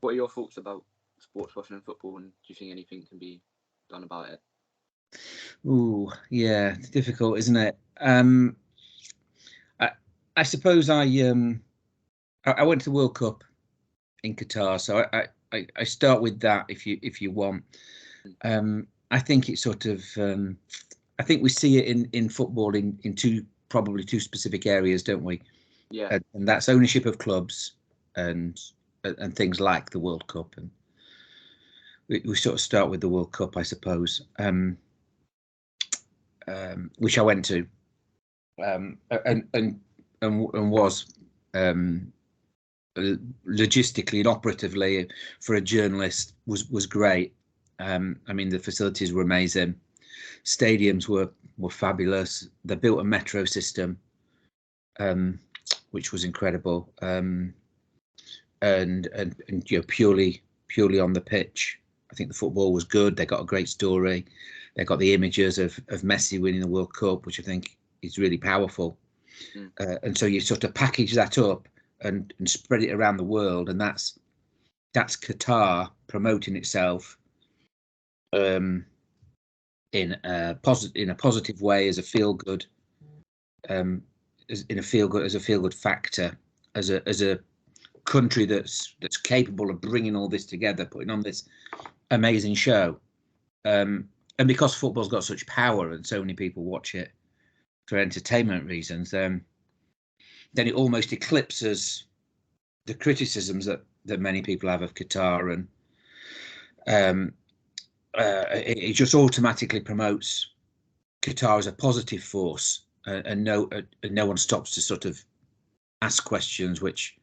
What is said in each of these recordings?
What are your thoughts about sports washing and football, and do you think anything can be done about it? Ooh, yeah, it's difficult, isn't it? I, I suppose I went to the World Cup in Qatar, so I start with that if you want. I think it's sort of I think we see it in football in probably two specific areas, don't we? Yeah. And that's ownership of clubs and things like the World Cup, and we sort of start with the World Cup, I suppose, which I went to, and was logistically and operatively for a journalist was great. I mean, the facilities were amazing, stadiums were fabulous. They built a metro system, which was incredible, and you know, purely on the pitch, I think the football was good. They got a great story. They got the images of Messi winning the World Cup, which I think is really powerful. And so you sort of package that up and spread it around the world, and that's Qatar promoting itself in a positive way as a feel good, as a feel good factor, as a country that's capable of bringing all this together, putting on this amazing show. And because football's got such power and so many people watch it for entertainment reasons, then it almost eclipses the criticisms that many people have of Qatar, and it just automatically promotes Qatar as a positive force, and no one stops to sort of ask questions which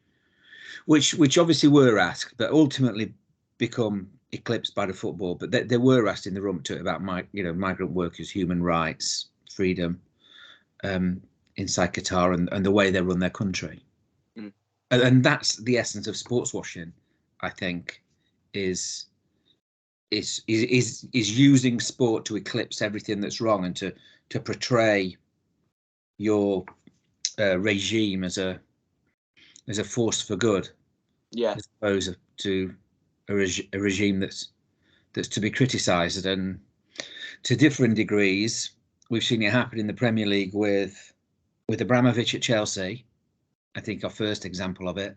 obviously were asked, but ultimately become eclipsed by the football. But they were asked in the run to it about migrant workers, human rights, freedom, inside Qatar, and the way they run their country. And that's the essence of sports washing, I think, is using sport to eclipse everything that's wrong, and to portray your regime as a force for good, as opposed to a regime that's to be criticised. And to differing degrees, we've seen it happen in the Premier League with Abramovich at Chelsea. I think our first example of it,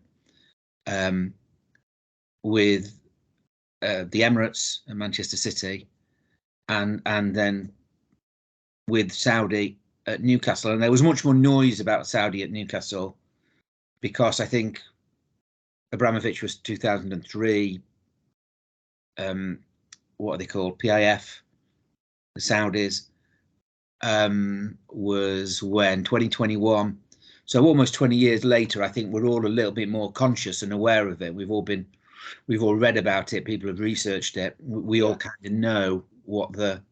with the Emirates and Manchester City, and then with Saudi at Newcastle. And there was much more noise about Saudi at Newcastle because I think Abramovich was 2003. What are they called? PIF, the Saudis, was when 2021. So almost 20 years later, I think we're all a little bit more conscious and aware of it. We've all read about it. People have researched it. We all kind of know what the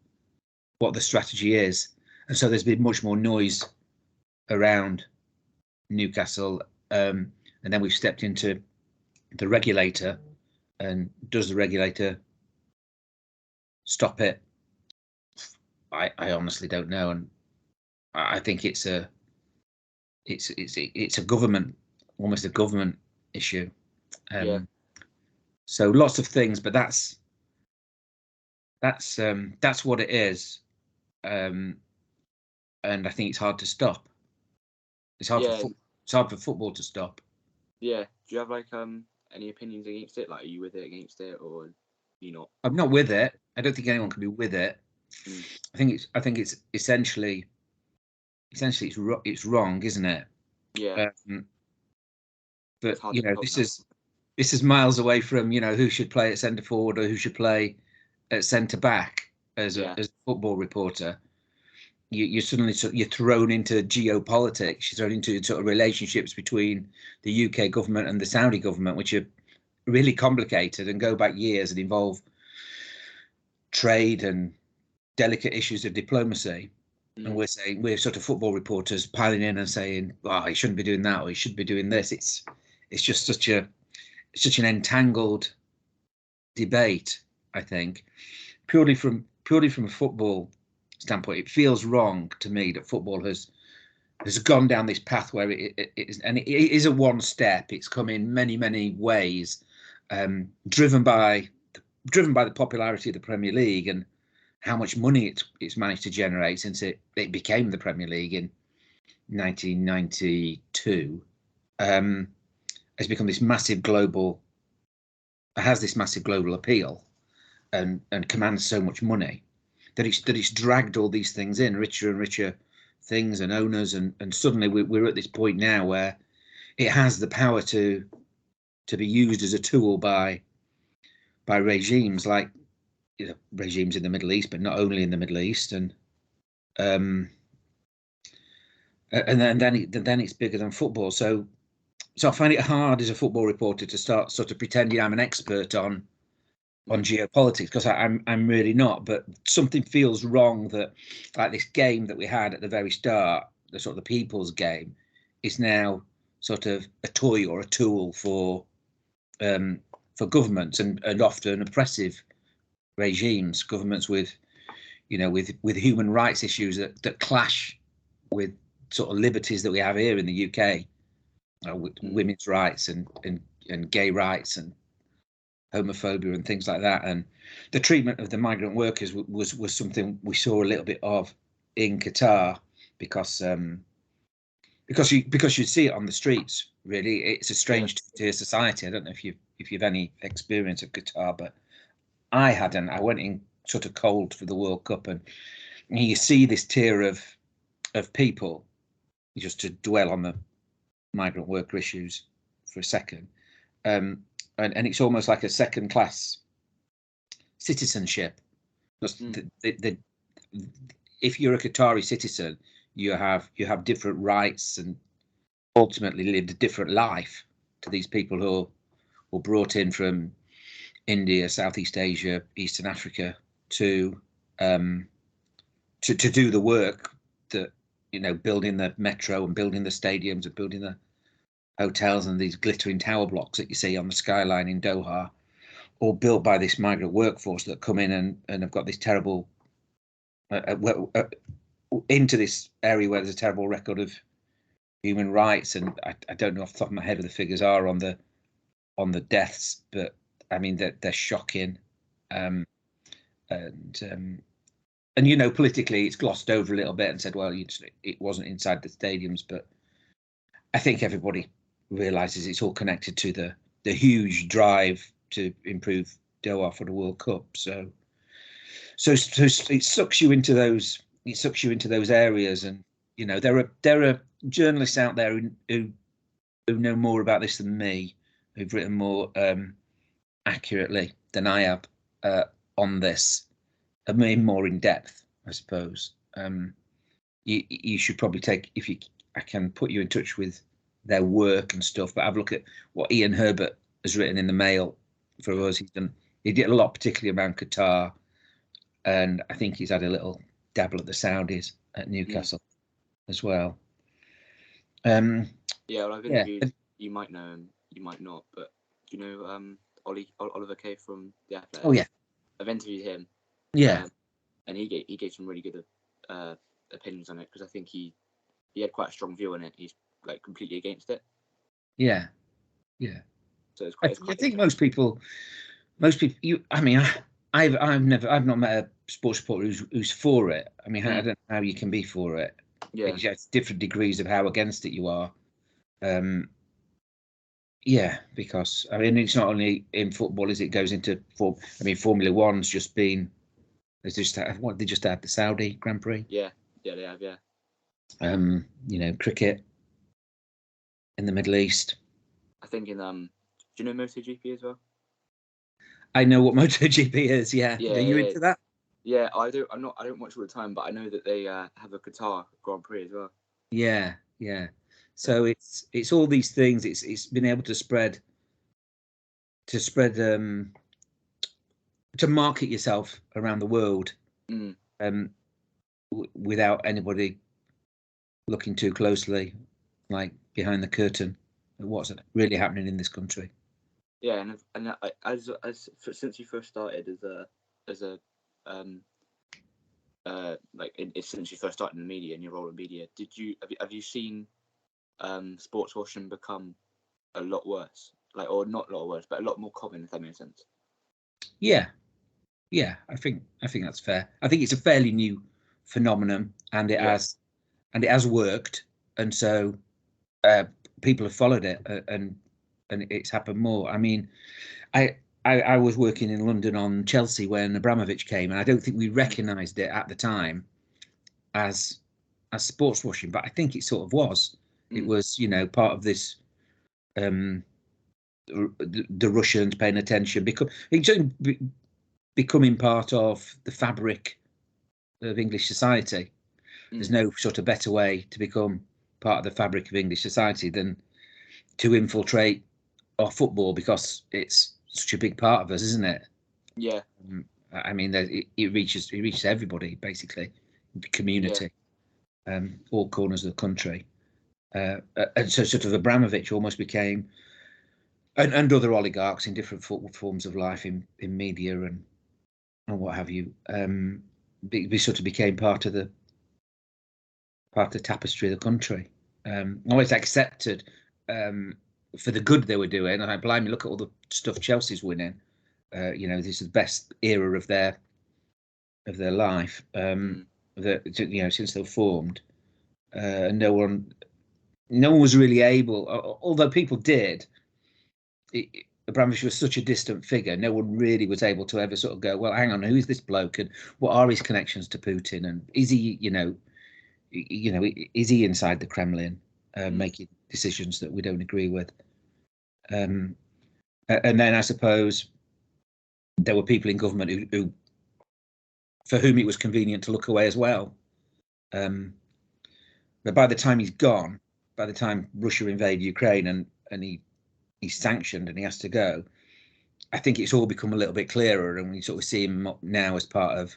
strategy is, and so there's been much more noise around Newcastle. And then we've stepped into the regulator, and does the regulator stop it? I honestly don't know, and I think it's a government, almost a government issue. So lots of things, but that's what it is, and I think it's hard to stop. It's hard for football to stop. Yeah. Do you have like any opinions against it? Like, are you with it, against it, or are you not? I'm not with it. I don't think anyone can be with it. I think it's essentially it's wrong, isn't it? Yeah. But you know, this is miles away from, you know, who should play at centre forward or who should play at centre back as a football reporter. You're suddenly you're thrown into geopolitics. You're thrown into sort of relationships between the UK government and the Saudi government, which are really complicated and go back years and involve trade and delicate issues of diplomacy. And we're sort of football reporters piling in and saying, "Oh, he shouldn't be doing that, or he should be doing this." It's just such an entangled debate. I think purely from a football standpoint, it feels wrong to me that football has gone down this path where it is, and it is a one step. It's come in many ways, driven by the popularity of the Premier League and how much money it's managed to generate since it became the Premier League in 1992. Has become this massive global. Has this massive global appeal, and commands so much money that it's dragged all these things in, richer and richer things and owners, and suddenly we're at this point now where it has the power to be used as a tool by regimes like regimes in the Middle East, but not only in the Middle East, and then it's bigger than football. So I find it hard as a football reporter to start sort of pretending I'm an expert on geopolitics, because I'm really not. But something feels wrong that, like, this game that we had at the very start, the sort of the people's game, is now sort of a toy or a tool for governments and often oppressive regimes, governments with human rights issues that clash with sort of liberties that we have here in the UK, with women's rights and gay rights and homophobia and things like that. And the treatment of the migrant workers was something we saw a little bit of in Qatar, because you see it on the streets. Really, it's a strange two-tier society. I don't know if you've any experience of Qatar, but I hadn't. I went in sort of cold for the World Cup, and you see this tier of people, just to dwell on the migrant worker issues for a second, and it's almost like a second-class citizenship. If you're a Qatari citizen, you have different rights and ultimately lived a different life to these people who were brought in from India, Southeast Asia, Eastern Africa to do the work that, building the metro and building the stadiums and building the hotels and these glittering tower blocks that you see on the skyline in Doha, all built by this migrant workforce that come in and have got this terrible into this area where there's a terrible record of human rights. And I don't know off the top of my head what the figures are on the deaths, but I mean they're shocking. And politically it's glossed over a little bit and said, well, it wasn't inside the stadiums, but I think everybody realizes it's all connected to the huge drive to improve Doha for the World Cup. So it sucks you into those areas, and there are journalists out there who know more about this than me, who've written more accurately than I have on this. I mean, more in depth, I suppose. You should probably I can put you in touch with their work and stuff, but have a look at what Ian Herbert has written in the Mail for us. He did a lot, particularly around Qatar, and I think he's had a little dabble at the Saudis at Newcastle as well. Well, I've interviewed. You might know him, you might not, but do you know Oliver Kay from The Athletic? Oh yeah, I've interviewed him. Yeah, and he gave some really good opinions on it, because I think he had quite a strong view on it. He's like completely against it. Yeah. So it's I think most people. I've not met a sports reporter who's for it. I mean, I don't know how you can be for it. Yeah, it's different degrees of how against it you are. Because I mean, it's not only in football, it goes into Formula One's just been. They just had the Saudi Grand Prix. Yeah, they have. Yeah. Cricket in the Middle East. I think in do you know MotoGP as well? I know what MotoGP is. Yeah. Yeah. Are you into that? Yeah, I don't watch all the time, but I know that they have a Qatar Grand Prix as well. Yeah. So it's all these things. It's been able to spread to market yourself around the world, without anybody looking too closely, like behind the curtain, at what's really happening in this country. Yeah, and as since you first started since you first started in the media and your role in media, have you seen sports washing become a lot worse like, or not a lot of worse, but a lot more common, if that makes sense. Yeah, I think that's fair. I think it's a fairly new phenomenon, and it has worked, and so people have followed it, and it's happened more. I mean, I was working in London on Chelsea when Abramovich came, and I don't think we recognised it at the time as sports washing, but I think it sort of was. It was, part of this. The Russians paying attention, becoming part of the fabric of English society. There's no sort of better way to become part of the fabric of English society than to infiltrate our football, because it's such a big part of us, isn't it? Yeah. I mean, it reaches everybody, basically, the community, all corners of the country, and so sort of Abramovich almost became, and other oligarchs in different forms of life in media and what have you, we sort of became part of the tapestry of the country. Always accepted for the good they were doing, and I blimey, look at all the stuff Chelsea's winning. This is the best era of their life. Since they were formed, and no one was really able. Although people did. Abramovich was such a distant figure. No one really was able to ever sort of go, well, hang on, who's this bloke, and what are his connections to Putin, and is he, is he inside the Kremlin, making decisions that we don't agree with? And then I suppose there were people in government who for whom it was convenient to look away as well. But by the time he's gone, by the time Russia invaded Ukraine and he's sanctioned and he has to go, I think it's all become a little bit clearer, and we sort of see him now as part of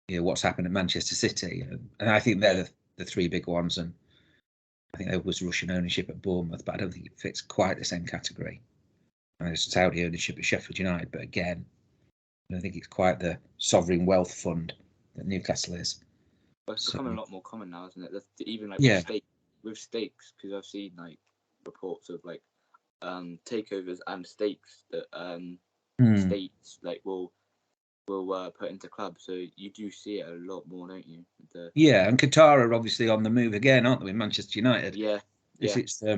what's happened at Manchester City, and I think they're the three big ones. And I think there was Russian ownership at Bournemouth, but I don't think it fits quite the same category. And there's Saudi ownership at Sheffield United, but again, I don't think it's quite the sovereign wealth fund that Newcastle is. But it's becoming a lot more common now, isn't it? Even like with stakes, because I've seen like reports of like takeovers and stakes that states like will put into clubs. So you do see it a lot more, don't you? And Qatar are obviously on the move again, aren't they, with Manchester United? Yeah. It's I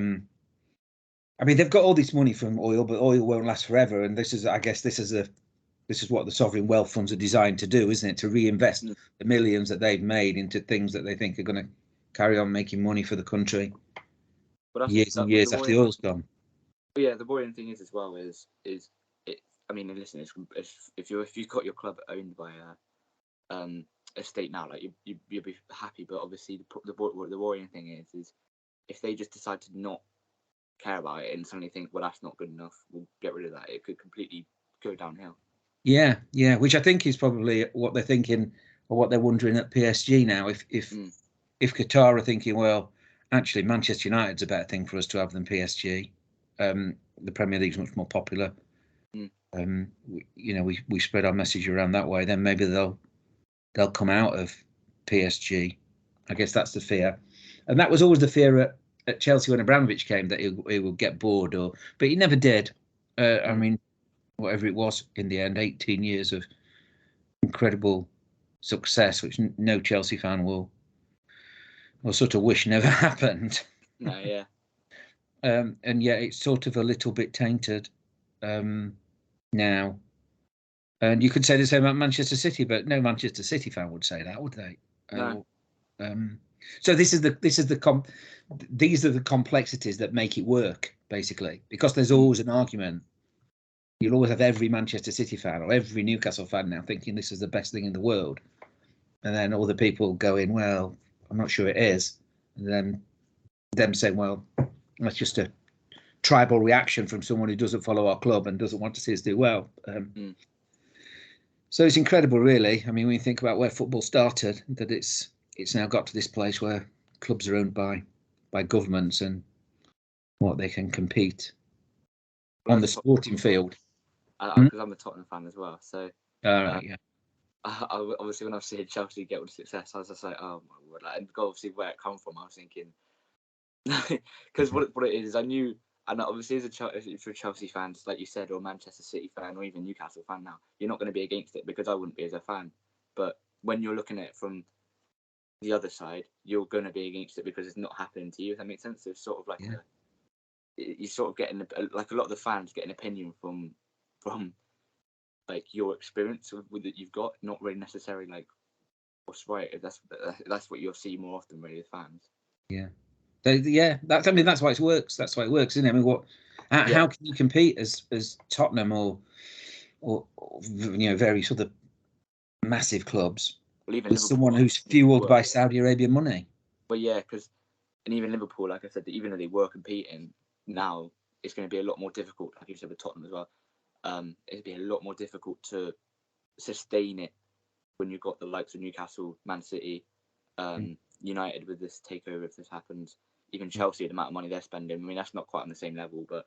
mean, they've got all this money from oil, but oil won't last forever, and this is what the sovereign wealth funds are designed to do, isn't it? To reinvest the millions that they've made into things that they think are going to carry on making money for the country years and years after the oil's gone. But yeah, the boring thing is as well is it. I mean, listen, if you've got your club owned by a state now, like you'll be happy, but obviously the worrying thing is if they just decide to not care about it and suddenly think, well, that's not good enough, we'll get rid of that. It could completely go downhill. Yeah, which I think is probably what they're thinking or what they're wondering at PSG now. If Qatar are thinking, well, actually Manchester United's a better thing for us to have than PSG. The Premier League's much more popular. We spread our message around that way. Then maybe they'll come out of PSG. I guess that's the fear, and that was always the fear at Chelsea when Abramovich came, that he would get bored, but he never did. I mean, whatever it was in the end, 18 years of incredible success, which no Chelsea fan will sort of wish never happened. No, yeah. And yet it's sort of a little bit tainted now. And you could say the same about Manchester City, but no Manchester City fan would say that, would they? No. So these are the complexities that make it work, basically, because there's always an argument. You'll always have every Manchester City fan or every Newcastle fan now thinking this is the best thing in the world, and then all the people going, well, I'm not sure it is, and then them saying, well, that's just a tribal reaction from someone who doesn't follow our club and doesn't want to see us do well. So it's incredible, really. I mean, when you think about where football started, that it's now got to this place where clubs are owned by governments and what they can compete on the sporting field. Because I'm a Tottenham fan as well, so. Yeah. Obviously, when I've seen Chelsea get all the success, I was just like, oh my word! And obviously, where it come from, I was thinking, because what it is, I knew And obviously, if you're a Chelsea fan, like you said, or Manchester City fan, or even Newcastle fan now, you're not going to be against it, because I wouldn't be as a fan. But when you're looking at it from the other side, you're going to be against it because it's not happening to you. If that makes sense, it's sort of like you're sort of getting like a lot of the fans get an opinion from like your experience with that you've got, not really necessarily like what's right. That's what you'll see more often, really, with fans. Yeah. That's why it works. That's why it works, isn't it? I mean, how can you compete as Tottenham or very sort of massive clubs with someone who's fueled by Saudi Arabian money? But yeah, and even Liverpool, like I said, even though they were competing, now it's going to be a lot more difficult, like you said with Tottenham as well. It'd be a lot more difficult to sustain it when you've got the likes of Newcastle, Man City, United with this takeover, if this happens. Even Chelsea, the amount of money they're spending. I mean, that's not quite on the same level, but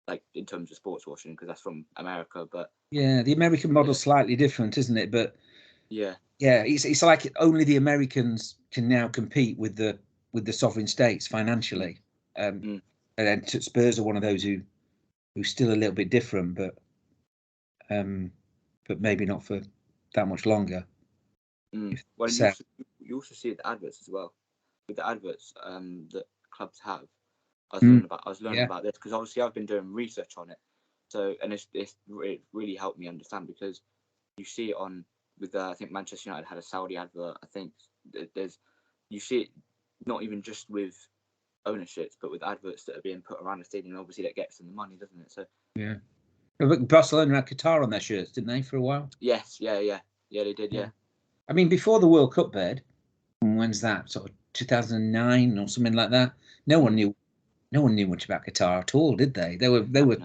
like in terms of sports washing, because that's from America. But yeah, the American model's slightly different, isn't it? But yeah, it's like only the Americans can now compete with the sovereign states financially. And then Spurs are one of those who's still a little bit different, but maybe not for that much longer. Well, you also see the adverts as well. With the adverts that clubs have, I was learning about this because obviously I've been doing research on it. So, and it really helped me understand, because you see it on with I think Manchester United had a Saudi advert. I think you see it not even just with ownerships, but with adverts that are being put around the stadium. Obviously, that gets them the money, doesn't it? So yeah. Barcelona had Qatar on their shirts, didn't they, for a while? Yes, yeah, they did, yeah. I mean, before the World Cup bid, when's that? Sort of 2009 or something like that. No one knew much about Qatar at all, did they? They were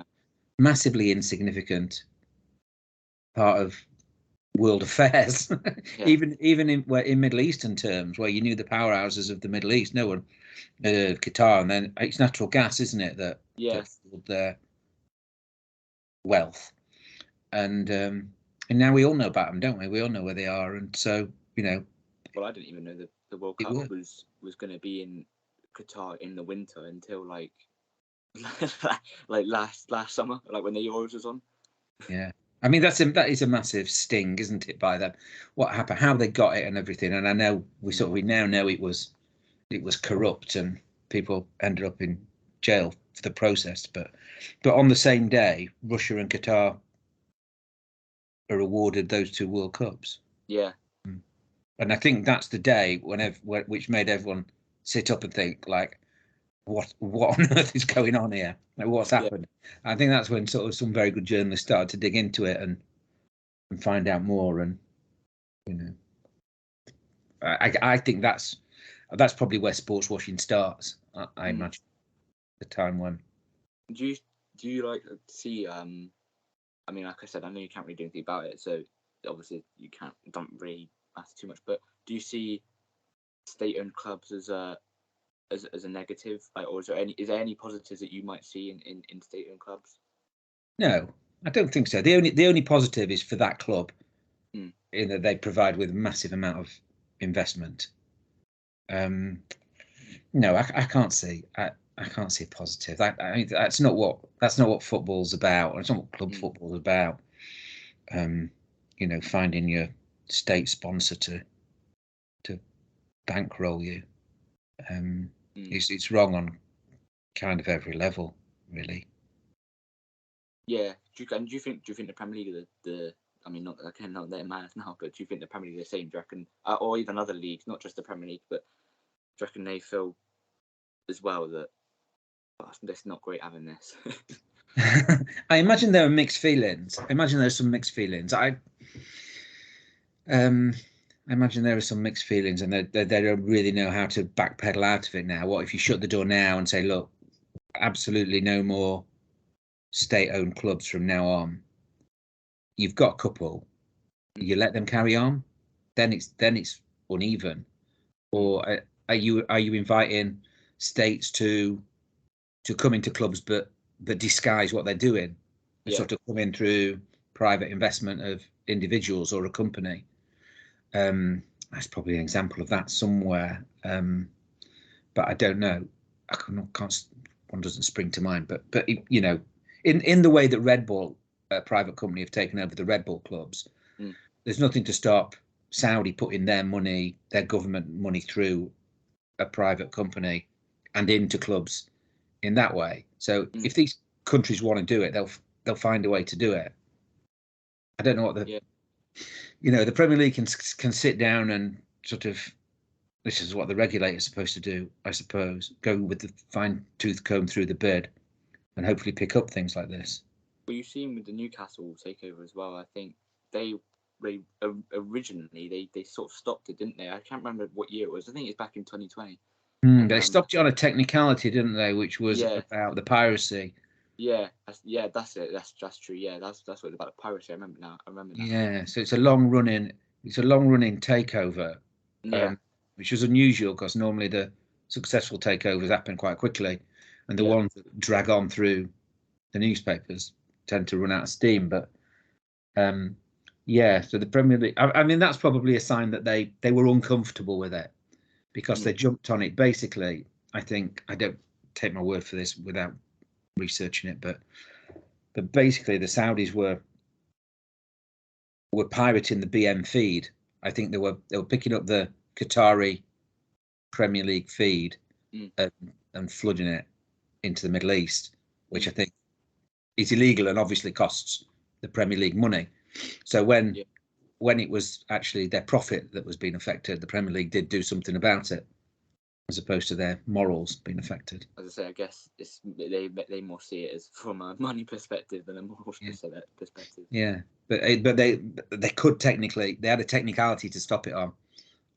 massively insignificant part of world affairs. even in Middle Eastern terms, where you knew the powerhouses of the Middle East, no one Qatar, and then it's natural gas, isn't it, that fueled their wealth, and now we all know about them, don't we? We all know where they are, and so Well, I didn't even know that the World Cup was going to be in Qatar in the winter until like last summer, like when the Euros was on. Yeah, I mean that is a massive sting, isn't it? By them, what happened, how they got it, and everything. And I know we now know it was corrupt, and people ended up in jail for the process. But on the same day, Russia and Qatar are awarded those two World Cups. Yeah. And I think that's the day which made everyone sit up and think, like, what on earth is going on here? Like, what's happened? I think that's when sort of some very good journalists started to dig into it and find out more. And I think that's probably where sports washing starts. I imagine the time when. Do you like see? I mean, like I said, I know you can't really do anything about it, so obviously don't really matter too much. But do you see state-owned clubs as a negative, or is there any positives that you might see in state-owned clubs? No, I don't think so. The only positive is for that club, in that they provide with a massive amount of investment. No, I can't see. I can't see a positive. That's not what football's about. It's not what club football's about. Finding your state sponsor to bankroll you. It's wrong on kind of every level, really. Yeah. Do you think the Premier League I mean, not they're mad now, but do you think the Premier League are the same? Do you reckon, or even other leagues, not just the Premier League, but do you reckon they feel as well that it's not great having this? I imagine there are mixed feelings. I imagine there's some mixed feelings. I imagine there are some mixed feelings, and they don't really know how to backpedal out of it now. What if you shut the door now and say, look, absolutely no more state-owned clubs from now on? You've got a couple, you let them carry on, then it's uneven. Or are you inviting states to come into clubs but disguise what they're doing, and sort of come in through private investment of individuals or a company? That's probably an example of that somewhere, but I don't know. I one doesn't spring to mind. But you know, in the way that Red Bull, a private company, have taken over the Red Bull clubs, there's nothing to stop Saudi putting their money, their government money, through a private company and into clubs in that way. So if these countries want to do it, they'll find a way to do it. I don't know what the Premier League can sit down and sort of, this is what the regulator's supposed to do, I suppose, go with the fine-tooth comb through the bed and hopefully pick up things like this. Well, you've seen with the Newcastle takeover as well. I think they originally they sort of stopped it, didn't they? I can't remember what year it was. I think it's back in 2020. They stopped it on a technicality, didn't they? Which was about the piracy. Yeah, that's it. That's true. Yeah, that's what it's about, the piracy. I remember now. Yeah, so it's a long running takeover. Yeah. Which was unusual because normally the successful takeovers happen quite quickly, and the ones that drag on through the newspapers tend to run out of steam. But so the Premier League, I mean, that's probably a sign that they were uncomfortable with it, because they jumped on it. Basically, I think, I don't take my word for this without researching it, but basically the Saudis were pirating the BM feed. I think they were picking up the Qatari Premier League feed and flooding it into the Middle East, which I think is illegal and obviously costs the Premier League money. So when it was actually their profit that was being affected, the Premier League did do something about it, as opposed to their morals being affected. As I say, I guess they more see it as from a money perspective than a moral perspective. Yeah, but they could technically, they had a technicality to stop it on,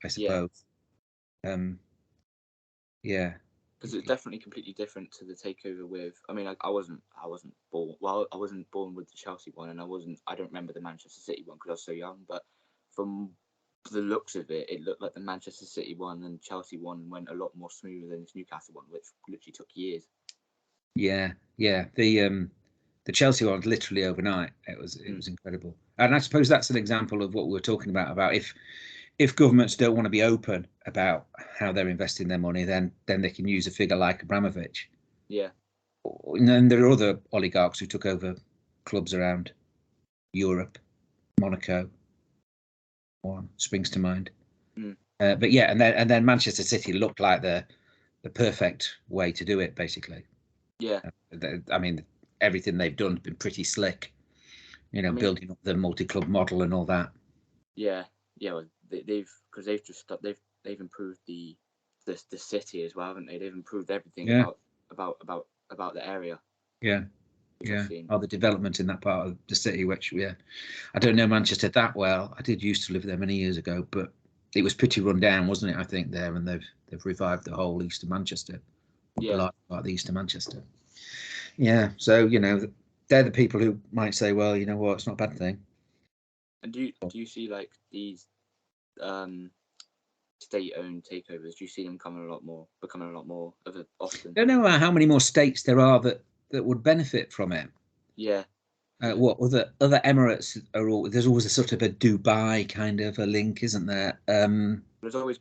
I suppose. Because it's definitely completely different to the takeover with. I mean, I wasn't born. Well, I wasn't born with the Chelsea one, and I don't remember the Manchester City one because I was so young. But from the looks of it, it looked like the Manchester City one and Chelsea one went a lot more smoother than this Newcastle one, which literally took years. Yeah. The Chelsea one was literally overnight. It was incredible, and I suppose that's an example of what we were talking about if governments don't want to be open about how they're investing their money, then they can use a figure like Abramovich. Yeah. And then there are other oligarchs who took over clubs around Europe. Monaco one springs to mind. But yeah, and then Manchester City looked like the perfect way to do it, basically. Yeah. I mean, everything they've done has been pretty slick. Building up the multi-club model and all that. Yeah. Well, they've improved the city as well, haven't they? They've improved everything about the area. Yeah. Or the development in that part of the city, which I don't know Manchester that well. I did used to live there many years ago, but it was pretty run down, wasn't it? I think there, and they've revived the whole east of Manchester. Part of the east of Manchester. Yeah. So they're the people who might say, well, you know what, it's not a bad thing. And do you see like these state-owned takeovers? Do you see them becoming a lot more of it often? I don't know how many more states there are that would benefit from it. Yeah. What other Emirates are there's always a sort of a Dubai kind of a link, isn't there? There's always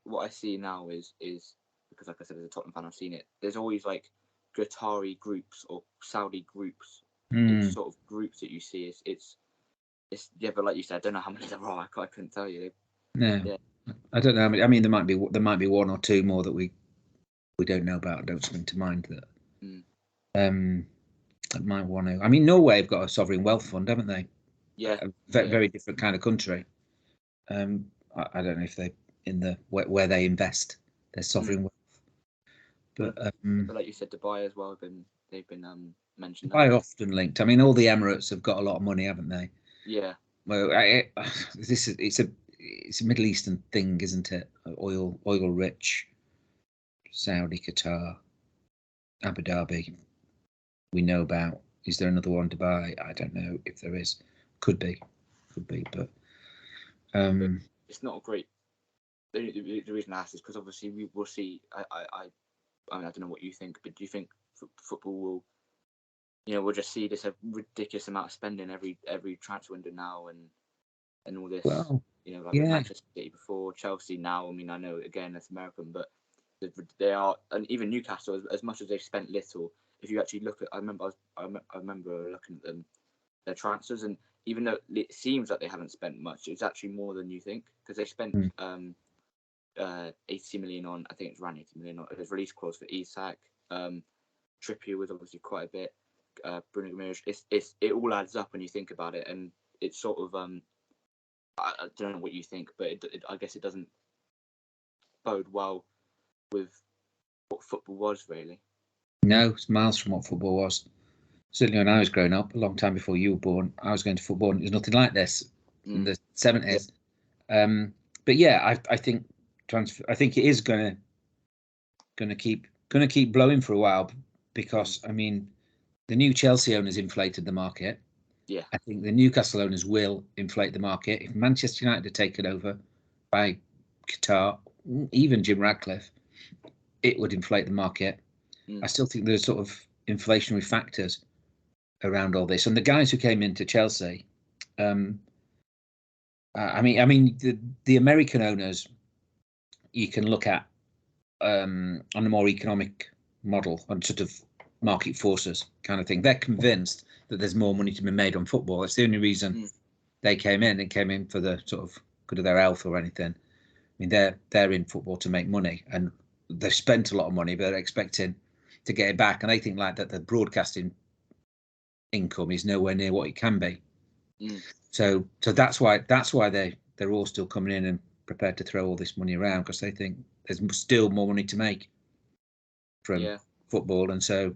what I see now is because, like I said, as a Tottenham fan, I've seen it. There's always like Qatari groups or Saudi groups, sort of groups that you see. It's but like you said, I don't know how many there are. I couldn't tell you. I don't know. I mean, there might be one or two more that we don't know about. Don't spring to mind that might want to. I mean, Norway have got a sovereign wealth fund, haven't they? Yeah. Very different kind of country. I don't know if they where they invest their sovereign wealth. But like you said, Dubai as well. They've been mentioned. Dubai often linked. I mean, all the Emirates have got a lot of money, haven't they? Yeah. Well, it's a Middle Eastern thing, isn't it? Oil rich. Saudi, Qatar, Abu Dhabi. We know about. Is there another one, Dubai? I don't know if there is. Could be, but it's not a great. The reason I ask is because obviously we will see. I mean, I don't know what you think, but do you think football will? We'll just see this a ridiculous amount of spending every transfer window now and all this. Well, like with Manchester City before, Chelsea now. I mean, I know again it's American, but They are, and even Newcastle, as much as they've spent little, if you actually look at, I remember looking at them, their transfers, and even though it seems like they haven't spent much, it's actually more than you think, because they spent 80 million on, I think it's around 80 million on his release clause for Isak. Trippier was obviously quite a bit. Bruno Gomes, it all adds up when you think about it, and it's sort of I don't know what you think, but I guess it doesn't bode well with what football was, really. No, it's miles from what football was. Certainly when I was growing up, a long time before you were born, I was going to football and it was nothing like this in the 70s. Yeah. But yeah, I think it is gonna keep blowing for a while, because I mean, the new Chelsea owners inflated the market. Yeah. I think the Newcastle owners will inflate the market. If Manchester United are taken over by Qatar, even Jim Ratcliffe, it would inflate the market. I still think there's sort of inflationary factors around all this. And the guys who came into Chelsea, I mean, the American owners, you can look at on a more economic model, on sort of market forces kind of thing. They're convinced that there's more money to be made on football. That's the only reason they came in. They came in for the sort of good of their health or anything. I mean, they're in football to make money, and they've spent a lot of money, but they're expecting to get it back. And I think like that the broadcasting income is nowhere near what it can be. So that's why they're all still coming in and prepared to throw all this money around, because they think there's still more money to make from football. And so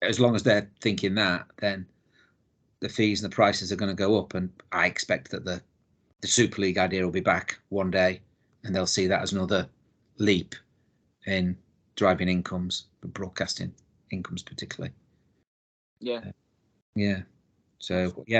as long as they're thinking that, then the fees and the prices are going to go up. And I expect that the Super League idea will be back one day, and they'll see that as another leap in driving incomes, broadcasting incomes particularly. Yeah. Yeah. So, yeah.